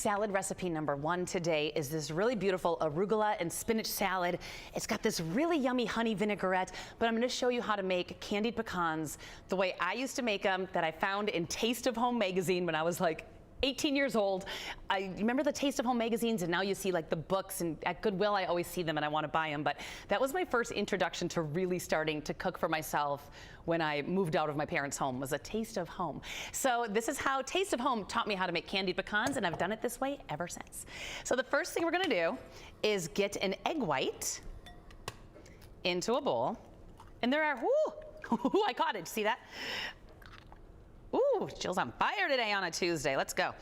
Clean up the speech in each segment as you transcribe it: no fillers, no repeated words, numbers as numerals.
Salad recipe number 1 today is this really beautiful arugula and spinach salad. It's got this really yummy honey vinaigrette, but I'm going to show you how to make candied pecans the way I used to make them, that I found in Taste of Home magazine when I was like 18 years old. I remember the Taste of Home magazines, and now you see like the books, and at Goodwill I always see them and I want to buy them, but that was my first introduction to really starting to cook for myself when I moved out of my parents' home, was a Taste of Home. So this is how Taste of Home taught me how to make candied pecans, and I've done it this way ever since. So the first thing we're going to do is get an egg white into a bowl, and there are, whoo, I caught it, see that? Ooh, Jill's on fire today on a Tuesday. Let's go.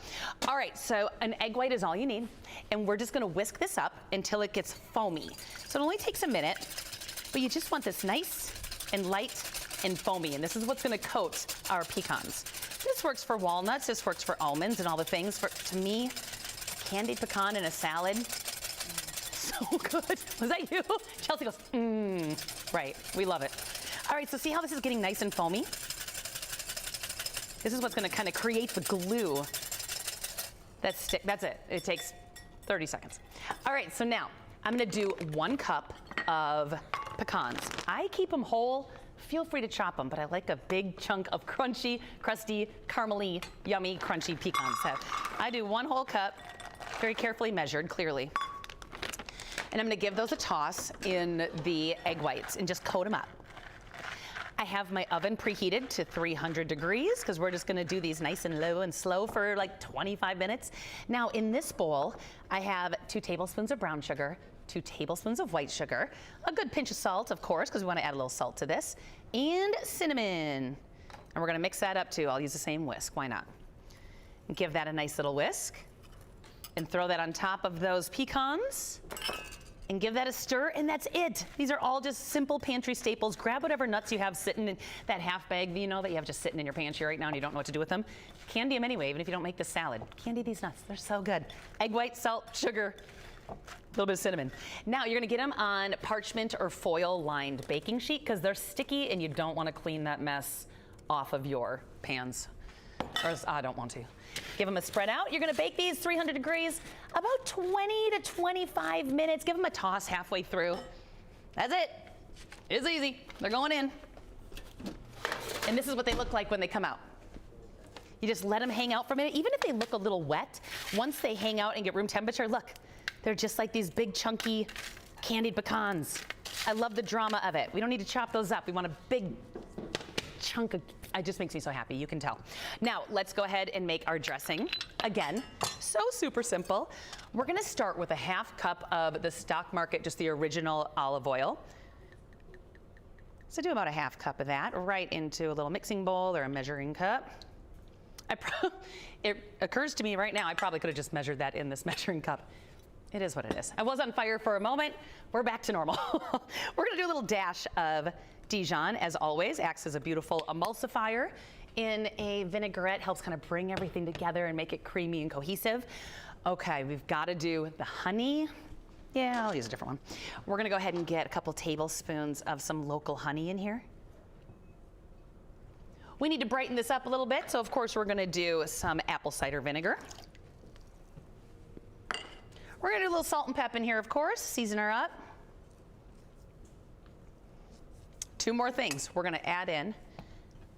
All right, so an egg white is all you need, and we're just gonna whisk this up until it gets foamy. So it only takes a minute, but you just want this nice and light and foamy, and this is what's gonna coat our pecans. This works for walnuts, this works for almonds and all the things. To me, a candied pecan in a salad, so good. Was that you? Chelsea goes, right, we love it. All right, so see how this is getting nice and foamy? This is what's going to kind of create the glue that's it. It takes 30 seconds. All right, so now I'm going to do 1 cup of pecans. I keep them whole. Feel free to chop them, but I like a big chunk of crunchy, crusty, caramely, yummy, crunchy pecans. So I do 1 whole cup, very carefully measured, clearly. And I'm going to give those a toss in the egg whites and just coat them up. I have my oven preheated to 300 degrees because we're just going to do these nice and low and slow for like 25 minutes. Now in this bowl, I have 2 tablespoons of brown sugar, 2 tablespoons of white sugar, a good pinch of salt, of course, because we want to add a little salt to this, and cinnamon. And we're going to mix that up too. I'll use the same whisk. Why not? And give that a nice little whisk and throw that on top of those pecans. And give that a stir, and that's it. These are all just simple pantry staples. Grab whatever nuts you have sitting in that half bag, you know, that you have just sitting in your pantry right now and you don't know what to do with them. Candy them anyway, even if you don't make the salad. Candy these nuts, they're so good. Egg white, salt, sugar, a little bit of cinnamon. Now you're gonna get them on parchment or foil lined baking sheet because they're sticky and you don't wanna clean that mess off of your pans. Or else I don't want to. Give them a spread out. You're gonna bake these 300 degrees about 20 to 25 minutes. Give them a toss halfway through. That's it. It's easy. They're going in. And this is what they look like when they come out. You just let them hang out for a minute. Even if they look a little wet, once they hang out and get room temperature, look, they're just like these big chunky candied pecans. I love the drama of it. We don't need to chop those up. We want a big chunk of, it just makes me so happy, you can tell. Now, let's go ahead and make our dressing. Again, so super simple. We're gonna start with a half cup of the Stock Market, just the original olive oil. So do about a half cup of that right into a little mixing bowl or a measuring cup. It occurs to me right now, I probably could have just measured that in this measuring cup. It is what it is. I was on fire for a moment. We're back to normal. We're gonna do a little dash of Dijon, as always, acts as a beautiful emulsifier in a vinaigrette, helps kind of bring everything together and make it creamy and cohesive. Okay, we've got to do the honey. Yeah, I'll use a different one. We're gonna go ahead and get a couple tablespoons of some local honey in here. We need to brighten this up a little bit, so of course we're gonna do some apple cider vinegar. We're gonna do a little salt and pep in here, of course, season her up. 2 more things. We're gonna add in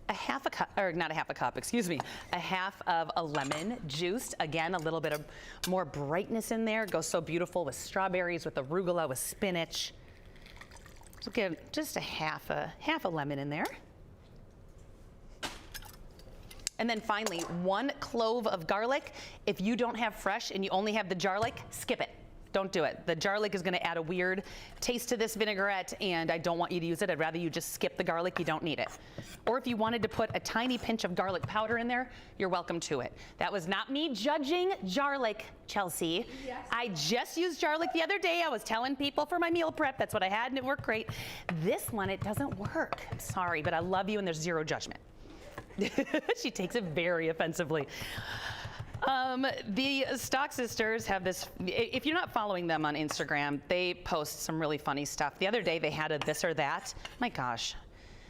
a half a cup, or not a half a cup, excuse me, a half of a lemon juiced. Again, a little bit of more brightness in there. It goes so beautiful with strawberries, with arugula, with spinach. So get just a half a lemon in there. And then finally, 1 clove of garlic. If you don't have fresh and you only have the garlic, skip it. Don't do it. The garlic is gonna add a weird taste to this vinaigrette, and I don't want you to use it. I'd rather you just skip the garlic. You don't need it. Or if you wanted to put a tiny pinch of garlic powder in there, you're welcome to it. That was not me judging garlic, Chelsea. Yes. I just used garlic the other day. I was telling people for my meal prep, that's what I had, and it worked great. This one, it doesn't work. I'm sorry, but I love you, and there's 0 judgment. She takes it very offensively. The Stock Sisters have this, if you're not following them on Instagram, they post some really funny stuff. The other day they had a this or that. My gosh,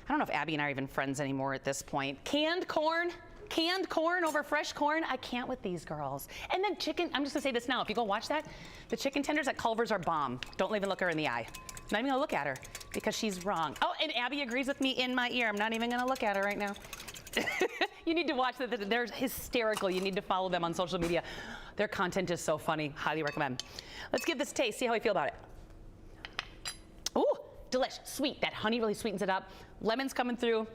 I don't know if Abby and I are even friends anymore at this point. Canned corn, Canned corn over fresh corn. I can't with these girls. And then chicken, I'm just gonna say this now. If you go watch that, the chicken tenders at Culver's are bomb. Don't even look her in the eye. I'm not even gonna look at her because she's wrong. Oh, and Abby agrees with me in my ear. I'm not even gonna look at her right now. You need to watch that. They're hysterical. You need to follow them on social media. Their content is so funny. Highly recommend. Let's give this a taste. See how we feel about it. Ooh, delish, sweet. That honey really sweetens it up. Lemon's coming through.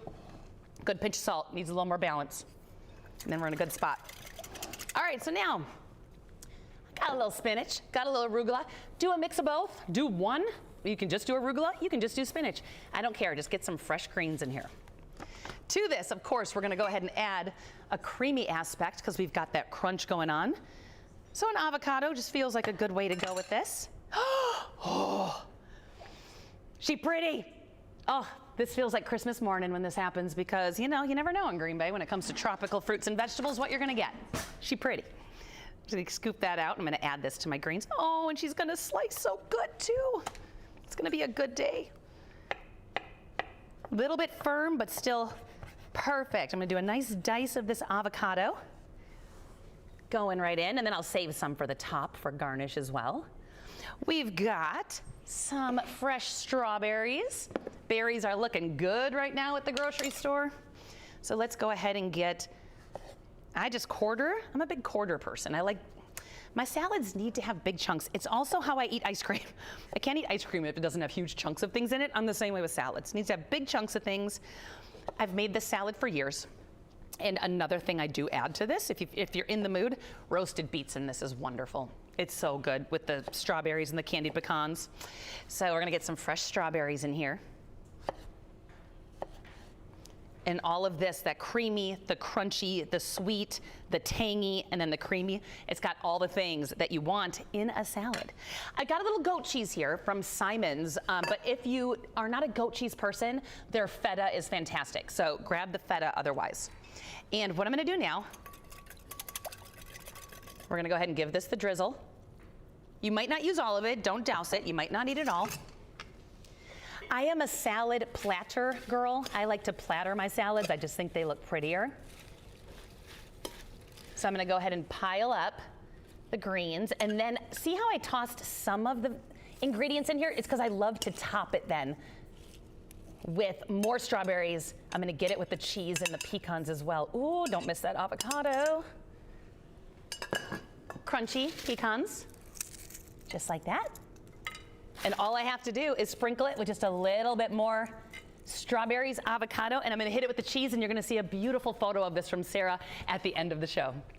Good pinch of salt. Needs a little more balance. And then we're in a good spot. All right, so now, got a little spinach, got a little arugula. Do a mix of both. Do one. You can just do arugula. You can just do spinach. I don't care. Just get some fresh greens in here. To this, of course, we're going to go ahead and add a creamy aspect because we've got that crunch going on. So an avocado just feels like a good way to go with this. Oh, she pretty. Oh, this feels like Christmas morning when this happens because, you know, you never know in Green Bay when it comes to tropical fruits and vegetables what you're going to get. She pretty. Just going to scoop that out. I'm going to add this to my greens. Oh, and she's going to slice so good too. It's going to be a good day. A little bit firm, but still perfect. I'm going to do a nice dice of this avocado. Going right in, and then I'll save some for the top for garnish as well. We've got some fresh strawberries. Berries are looking good right now at the grocery store. So let's go ahead and get, I just quarter. I'm a big quarter person. I like, my salads need to have big chunks. It's also how I eat ice cream. I can't eat ice cream if it doesn't have huge chunks of things in it. I'm the same way with salads. It needs to have big chunks of things. I've made this salad for years. And another thing I do add to this, if you're in the mood, roasted beets in this is wonderful. It's so good with the strawberries and the candied pecans. So we're gonna get some fresh strawberries in here. And all of this, that creamy, the crunchy, the sweet, the tangy, and then the creamy, it's got all the things that you want in a salad. I got a little goat cheese here from Simon's, but if you are not a goat cheese person, their feta is fantastic. So grab the feta otherwise. And what I'm gonna do now, we're gonna go ahead and give this the drizzle. You might not use all of it, don't douse it, you might not eat it all. I am a salad platter girl. I like to platter my salads. I just think they look prettier. So I'm gonna go ahead and pile up the greens, and then see how I tossed some of the ingredients in here? It's because I love to top it then with more strawberries. I'm gonna get it with the cheese and the pecans as well. Ooh, don't miss that avocado. Crunchy pecans, just like that. And all I have to do is sprinkle it with just a little bit more strawberries, avocado, and I'm gonna hit it with the cheese, and you're gonna see a beautiful photo of this from Sarah at the end of the show.